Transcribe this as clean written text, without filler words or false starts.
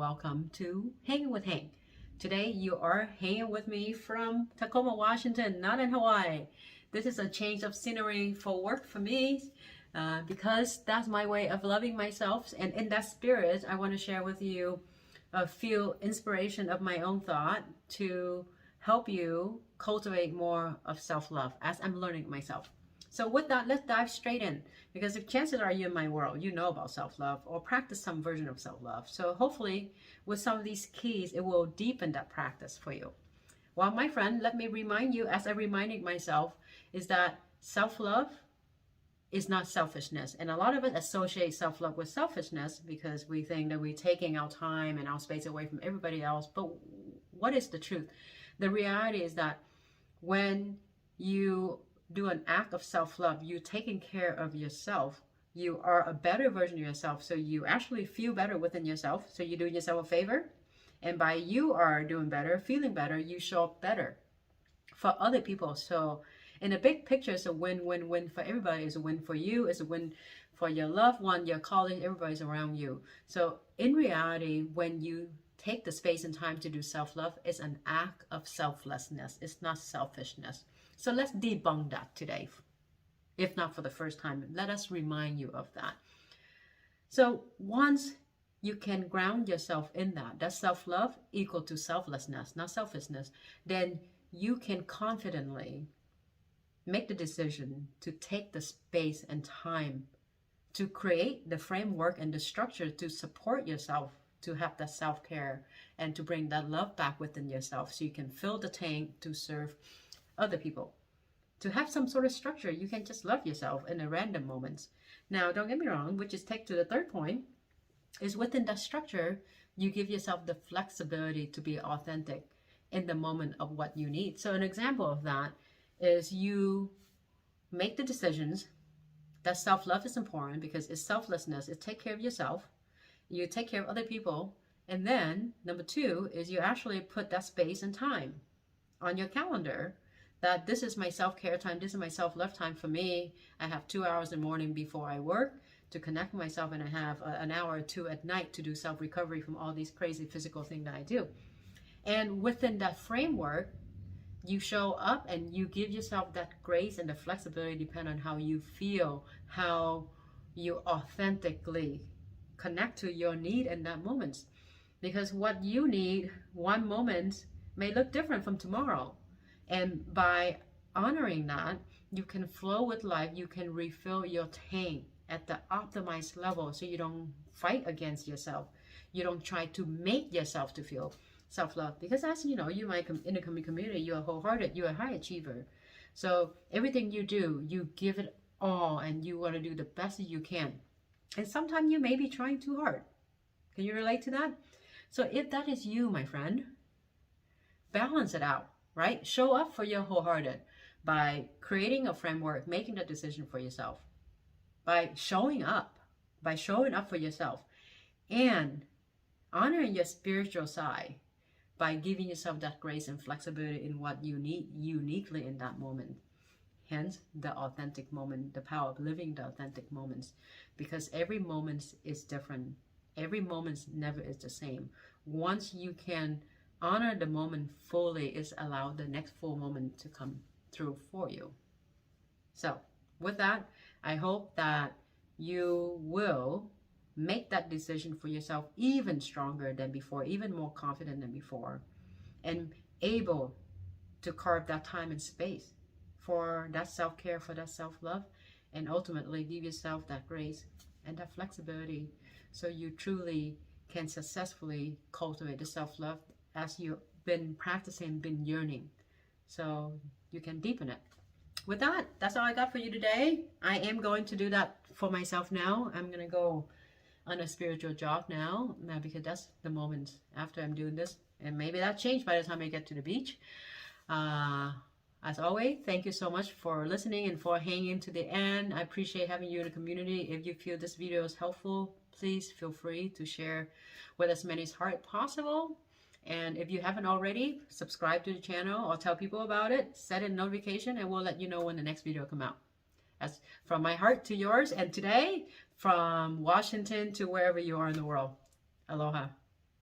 welcome to Hanging with Hank. Today you are hanging with me from Tacoma, Washington, not in Hawaii. This is a change of scenery for work for me because that's my way of loving myself. And in that spirit, I want to share with you a few inspiration of my own thought to help you cultivate more of self-love as I'm learning myself. So with that, let's dive straight in, because if chances are you're in my world, you know about self-love or practice some version of self-love. So hopefully with some of these keys, it will deepen that practice for you. Well, my friend, let me remind you, as I'm reminding myself, is that self-love is not selfishness. And a lot of us associate self-love with selfishness because we think that we're taking our time and our space away from everybody else. But what is the truth? The reality is that when you do an act of self-love, you're taking care of yourself. You are a better version of yourself. So you actually feel better within yourself. So you're doing yourself a favor. And by you are doing better, feeling better, you show up better for other people. So in the big picture, it's a win-win-win for everybody. It's a win for you. It's a win for your loved one, your colleague, everybody's around you. So in reality, when you take the space and time to do self-love, it's an act of selflessness. It's not selfishness. So let's debunk that today. If not for the first time, let us remind you of that. So once you can ground yourself in that self-love equal to selflessness, not selfishness, then you can confidently make the decision to take the space and time to create the framework and the structure to support yourself, to have that self-care and to bring that love back within yourself so you can fill the tank to serve other people. To have some sort of structure, you can just love yourself in the random moments. Now, don't get me wrong, which is take to the third point, is within that structure, you give yourself the flexibility to be authentic in the moment of what you need. So an example of that is you make the decisions that self-love is important because it's selflessness. It's take care of yourself. You take care of other people. And then number two is you actually put that space and time on your calendar that this is my self-care time. This is my self-love time for me. I have 2 hours in the morning before I work to connect with myself, and I have an hour or two at night to do self-recovery from all these crazy physical things that I do. And within that framework, you show up and you give yourself that grace and the flexibility depending on how you feel, how you authentically connect to your need in that moment. Because what you need one moment may look different from tomorrow. And by honoring that, you can flow with life. You can refill your tank at the optimized level so you don't fight against yourself. You don't try to make yourself to feel self-love, because as you know, you might in the community, you're wholehearted, you're a high achiever. So everything you do, you give it all and you want to do the best that you can. And sometimes you may be trying too hard. Can you relate to that? So if that is you, my friend, balance it out, right? Show up for your wholehearted by creating a framework, making the decision for yourself, by showing up for yourself, and honoring your spiritual side by giving yourself that grace and flexibility in what you need uniquely in that moment. Hence the authentic moment, the power of living the authentic moments, because every moment is different. Every moment never is the same. Once you can honor the moment fully, it's allowed the next full moment to come through for you. So with that, I hope that you will make that decision for yourself even stronger than before, even more confident than before, and able to carve that time and space for that self-care, for that self-love, and ultimately give yourself that grace and that flexibility so you truly can successfully cultivate the self-love as you've been practicing, been yearning, so you can deepen it. With that, that's all I got for you today. I am going to do that for myself now. I'm going to go on a spiritual jog now because that's the moment after I'm doing this, and maybe that changed by the time I get to the beach. As always, thank you so much for listening and for hanging to the end. I appreciate having you in the community. If you feel this video is helpful, please feel free to share with as many as possible. And if you haven't already, subscribe to the channel or tell people about it, set a notification, and we'll let you know when the next video comes out. That's from my heart to yours, and today from Washington to wherever you are in the world. Aloha.